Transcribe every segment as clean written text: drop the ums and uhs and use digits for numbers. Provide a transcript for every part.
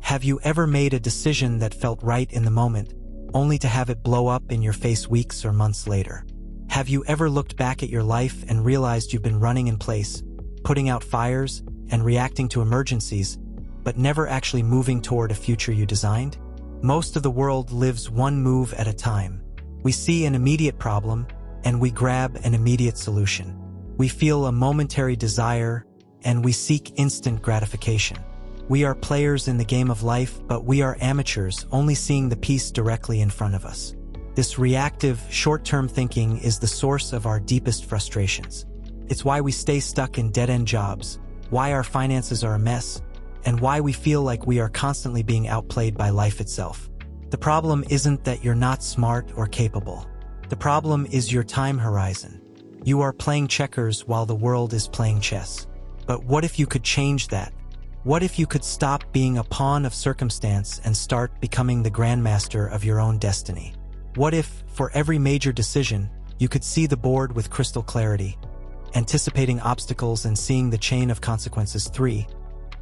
Have you ever made a decision that felt right in the moment, only to have it blow up in your face weeks or months later? Have you ever looked back at your life and realized you've been running in place, putting out fires and reacting to emergencies, but never actually moving toward a future you designed? Most of the world lives one move at a time. We see an immediate problem, and we grab an immediate solution. We feel a momentary desire, and we seek instant gratification. We are players in the game of life, but we are amateurs, only seeing the piece directly in front of us. This reactive, short-term thinking is the source of our deepest frustrations. It's why we stay stuck in dead-end jobs, why our finances are a mess, and why we feel like we are constantly being outplayed by life itself. The problem isn't that you're not smart or capable. The problem is your time horizon. You are playing checkers while the world is playing chess. But what if you could change that? What if you could stop being a pawn of circumstance and start becoming the grandmaster of your own destiny? What if, for every major decision, you could see the board with crystal clarity, anticipating obstacles and seeing the chain of consequences 3,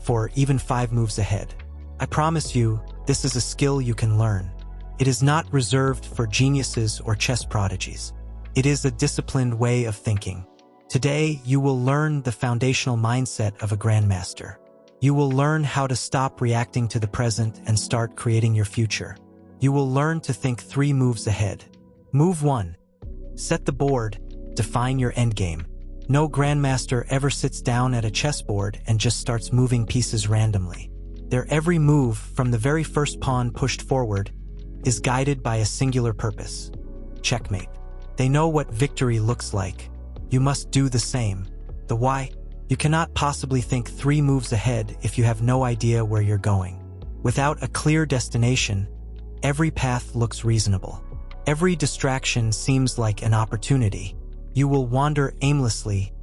4, even 5 moves ahead? I promise you, this is a skill you can learn. It is not reserved for geniuses or chess prodigies. It is a disciplined way of thinking. Today, you will learn the foundational mindset of a grandmaster. You will learn how to stop reacting to the present and start creating your future. You will learn to think 3 moves ahead. Move 1. Set the board. Define your endgame. No grandmaster ever sits down at a chessboard and just starts moving pieces randomly. Their every move, from the very first pawn pushed forward, is guided by a singular purpose: checkmate. They know what victory looks like. You must do the same. The why? You cannot possibly think 3 moves ahead if you have no idea where you're going. Without a clear destination, every path looks reasonable. Every distraction seems like an opportunity. You will wander aimlessly,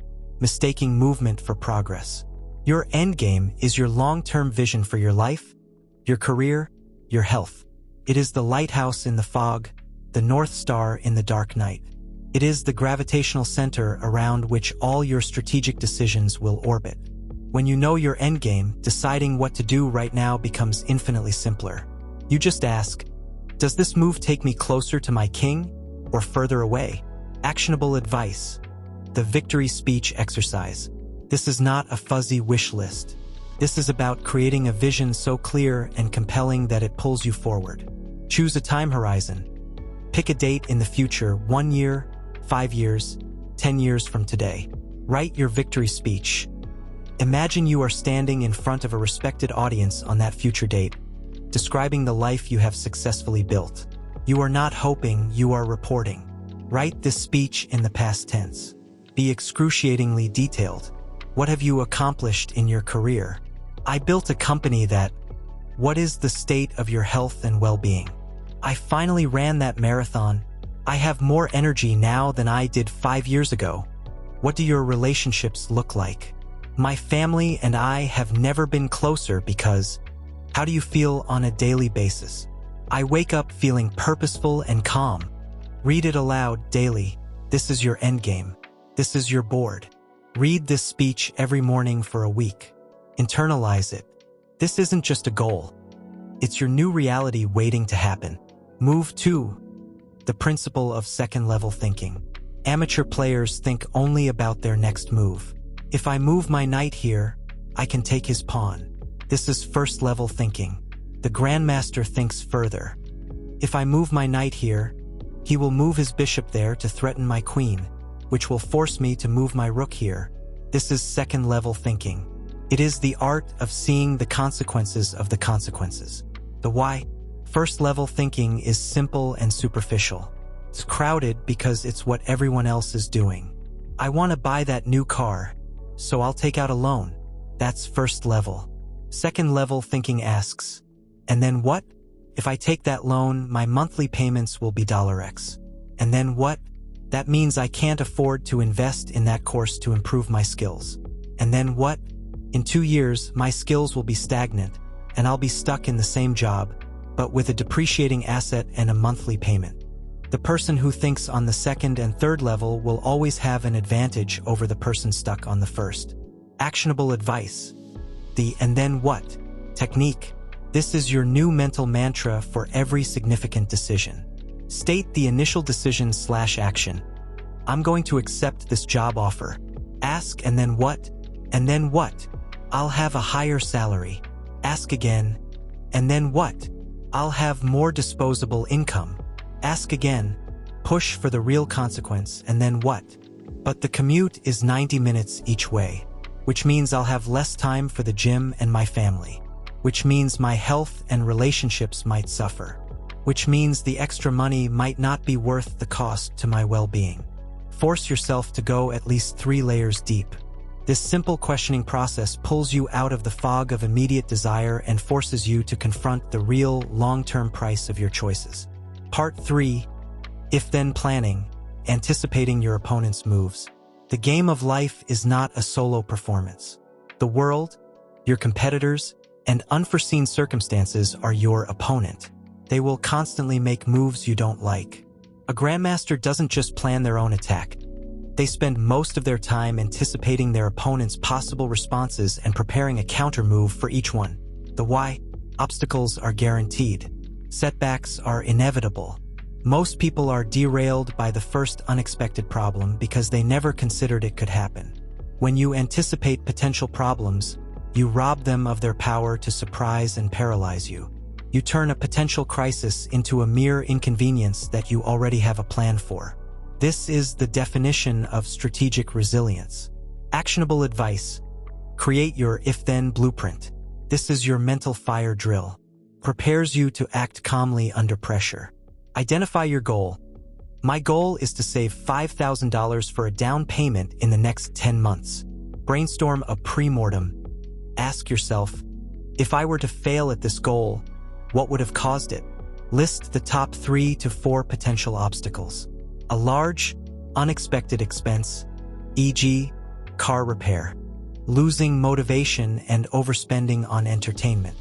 mistaking movement for progress. Your endgame is your long-term vision for your life, your career, your health. It is the lighthouse in the fog, the North Star in the dark night. It is the gravitational center around which all your strategic decisions will orbit. When you know your endgame, deciding what to do right now becomes infinitely simpler. You just ask, does this move take me closer to my king or further away? Actionable advice. The victory speech exercise. This is not a fuzzy wish list. This is about creating a vision so clear and compelling that it pulls you forward. Choose a time horizon. Pick a date in the future, 1 year, 5 years, 10 years from today. Write your victory speech. Imagine you are standing in front of a respected audience on that future date, describing the life you have successfully built. You are not hoping, you are reporting. Write this speech in the past tense. Be excruciatingly detailed. What have you accomplished in your career? I built a company that... What is the state of your health and well-being? I finally ran that marathon. I have more energy now than I did 5 years ago. What do your relationships look like? My family and I have never been closer because... How do you feel on a daily basis? I wake up feeling purposeful and calm. Read it aloud daily. This is your endgame. This is your board. Read this speech every morning for a week. Internalize it. This isn't just a goal. It's your new reality waiting to happen. Move 2. The principle of second-level thinking. Amateur players think only about their next move. If I move my knight here, I can take his pawn. This is first-level thinking. The Grandmaster thinks further. If I move my knight here, he will move his bishop there to threaten my queen, which will force me to move my rook here. This is second-level thinking. It is the art of seeing the consequences of the consequences. The why? First-level thinking is simple and superficial. It's crowded because it's what everyone else is doing. I want to buy that new car, so I'll take out a loan. That's first level. Second-level thinking asks, and then what? If I take that loan, my monthly payments will be $X. And then what? That means I can't afford to invest in that course to improve my skills. And then what? In 2 years, my skills will be stagnant, and I'll be stuck in the same job, but with a depreciating asset and a monthly payment. The person who thinks on the second and third level will always have an advantage over the person stuck on the first. Actionable advice. The and then what technique. This is your new mental mantra for every significant decision. State the initial decision/action. I'm going to accept this job offer. Ask, and then what? And then what? I'll have a higher salary. Ask again. And then what? I'll have more disposable income. Ask again. Push for the real consequence, and then what? But the commute is 90 minutes each way, which means I'll have less time for the gym and my family, which means my health and relationships might suffer, which means the extra money might not be worth the cost to my well-being. Force yourself to go at least 3 layers deep. This simple questioning process pulls you out of the fog of immediate desire and forces you to confront the real, long-term price of your choices. Part 3. If-then planning, anticipating your opponent's moves. The game of life is not a solo performance. The world, your competitors, and unforeseen circumstances are your opponent. They will constantly make moves you don't like. A Grandmaster doesn't just plan their own attack. They spend most of their time anticipating their opponent's possible responses and preparing a counter move for each one. The why? Obstacles are guaranteed. Setbacks are inevitable. Most people are derailed by the first unexpected problem because they never considered it could happen. When you anticipate potential problems, you rob them of their power to surprise and paralyze you. You turn a potential crisis into a mere inconvenience that you already have a plan for. This is the definition of strategic resilience. Actionable advice. Create your if-then blueprint. This is your mental fire drill. Prepares you to act calmly under pressure. Identify your goal. My goal is to save $5,000 for a down payment in the next 10 months. Brainstorm a pre-mortem. Ask yourself, if I were to fail at this goal, what would have caused it? List the top 3 to 4 potential obstacles. A large, unexpected expense, e.g., car repair. Losing motivation and overspending on entertainment.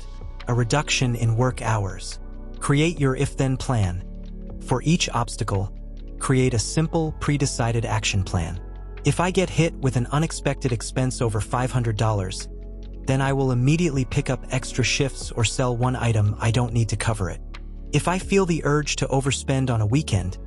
A reduction in work hours. Create your if-then plan. For each obstacle, create a simple, pre-decided action plan. If I get hit with an unexpected expense over $500, then I will immediately pick up extra shifts or sell one item I don't need to cover it. If I feel the urge to overspend on a weekend,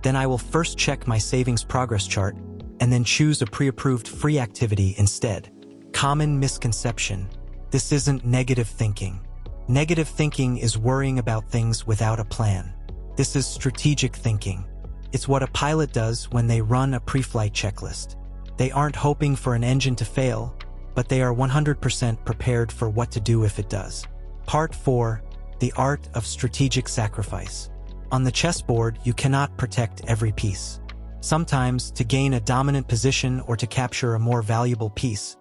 then I will first check my savings progress chart and then choose a pre-approved free activity instead. Common misconception. This isn't negative thinking. Negative thinking is worrying about things without a plan. This is strategic thinking. It's what a pilot does when they run a pre-flight checklist. They aren't hoping for an engine to fail, but they are 100% prepared for what to do if it does. Part 4. The art of strategic sacrifice. On the chessboard, you cannot protect every piece. Sometimes, to gain a dominant position or to capture a more valuable piece,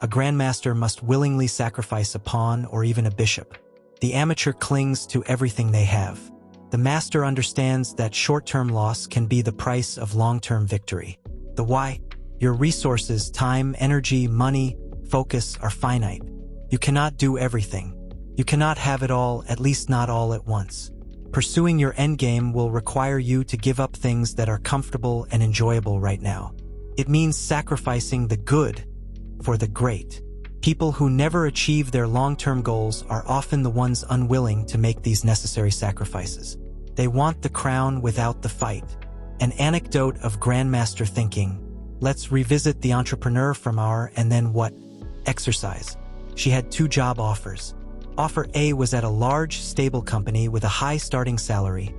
a Grandmaster must willingly sacrifice a pawn or even a bishop. The amateur clings to everything they have. The master understands that short-term loss can be the price of long-term victory. The why? Your resources, time, energy, money, focus are finite. You cannot do everything. You cannot have it all, at least not all at once. Pursuing your endgame will require you to give up things that are comfortable and enjoyable right now. It means sacrificing the good for the great. People who never achieve their long-term goals are often the ones unwilling to make these necessary sacrifices. They want the crown without the fight. An anecdote of Grandmaster thinking. Let's revisit the entrepreneur from our and then what exercise. She had 2 job offers. Offer A was at a large, stable company with a high starting salary,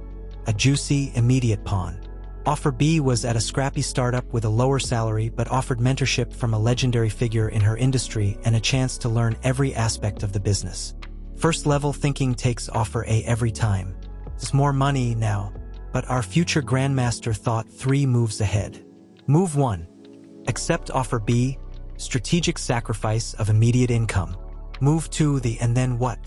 a juicy, immediate pawn. Offer B was at a scrappy startup with a lower salary but offered mentorship from a legendary figure in her industry and a chance to learn every aspect of the business. First-level thinking takes offer A every time. There's more money now, but our future Grandmaster thought 3 moves ahead. Move 1. Accept offer B, strategic sacrifice of immediate income. Move 2, the and then what?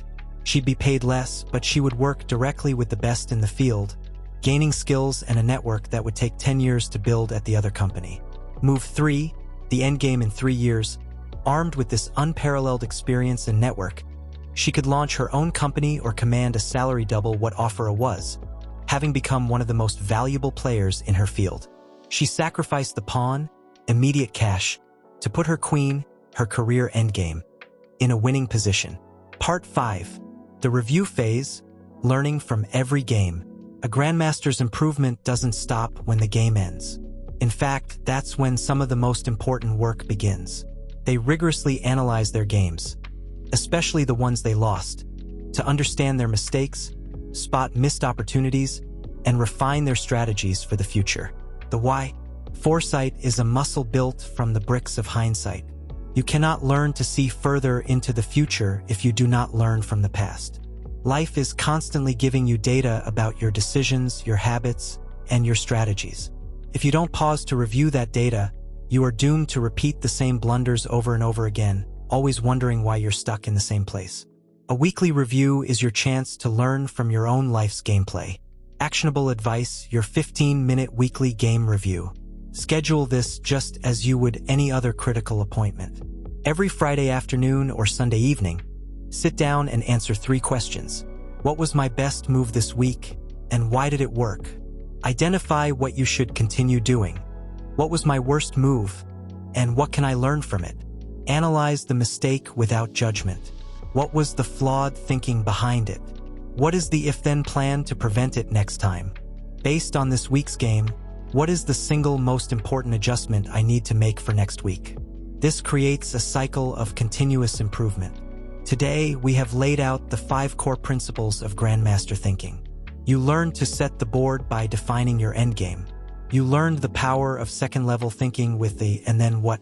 She'd be paid less, but she would work directly with the best in the field, gaining skills and a network that would take 10 years to build at the other company. Move 3, the endgame in 3 years. Armed with this unparalleled experience and network, she could launch her own company or command a salary double what offer A was, having become one of the most valuable players in her field. She sacrificed the pawn, immediate cash, to put her queen, her career endgame, in a winning position. Part 5. The review phase, learning from every game. A Grandmaster's improvement doesn't stop when the game ends. In fact, that's when some of the most important work begins. They rigorously analyze their games, especially the ones they lost, to understand their mistakes, spot missed opportunities, and refine their strategies for the future. The why? Foresight is a muscle built from the bricks of hindsight. You cannot learn to see further into the future if you do not learn from the past. Life is constantly giving you data about your decisions, your habits, and your strategies. If you don't pause to review that data, you are doomed to repeat the same blunders over and over again, always wondering why you're stuck in the same place. A weekly review is your chance to learn from your own life's gameplay. Actionable advice, your 15-minute weekly game review. Schedule this just as you would any other critical appointment. Every Friday afternoon or Sunday evening, sit down and answer 3 questions. What was my best move this week, and why did it work? Identify what you should continue doing. What was my worst move, and what can I learn from it? Analyze the mistake without judgment. What was the flawed thinking behind it? What is the if-then plan to prevent it next time? Based on this week's game, what is the single most important adjustment I need to make for next week? This creates a cycle of continuous improvement. Today, we have laid out the 5 core principles of Grandmaster thinking. You learned to set the board by defining your endgame. You learned the power of second-level thinking with the and then what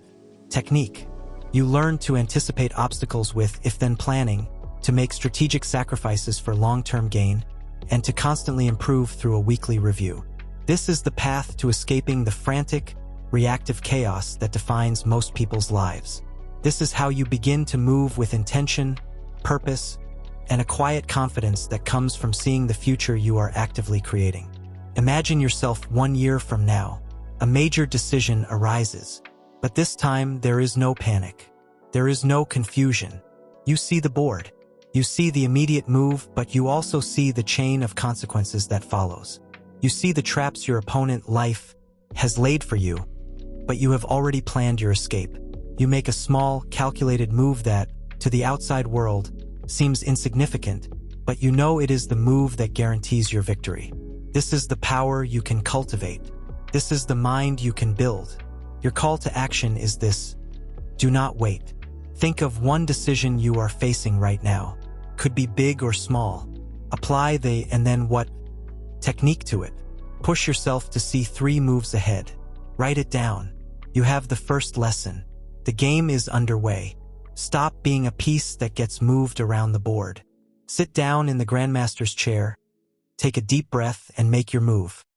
technique. You learned to anticipate obstacles with if-then planning, to make strategic sacrifices for long-term gain, and to constantly improve through a weekly review. This is the path to escaping the frantic, reactive chaos that defines most people's lives. This is how you begin to move with intention, purpose, and a quiet confidence that comes from seeing the future you are actively creating. Imagine yourself 1 year from now. A major decision arises, but this time there is no panic. There is no confusion. You see the board. You see the immediate move, but you also see the chain of consequences that follows. You see the traps your opponent life has laid for you, but you have already planned your escape. You make a small, calculated move that, to the outside world, seems insignificant, but you know it is the move that guarantees your victory. This is the power you can cultivate. This is the mind you can build. Your call to action is this: do not wait. Think of one decision you are facing right now. Could be big or small. Apply the and then what technique to it. Push yourself to see 3 moves ahead. Write it down. You have the first lesson. The game is underway. Stop being a piece that gets moved around the board. Sit down in the Grandmaster's chair, take a deep breath, and make your move.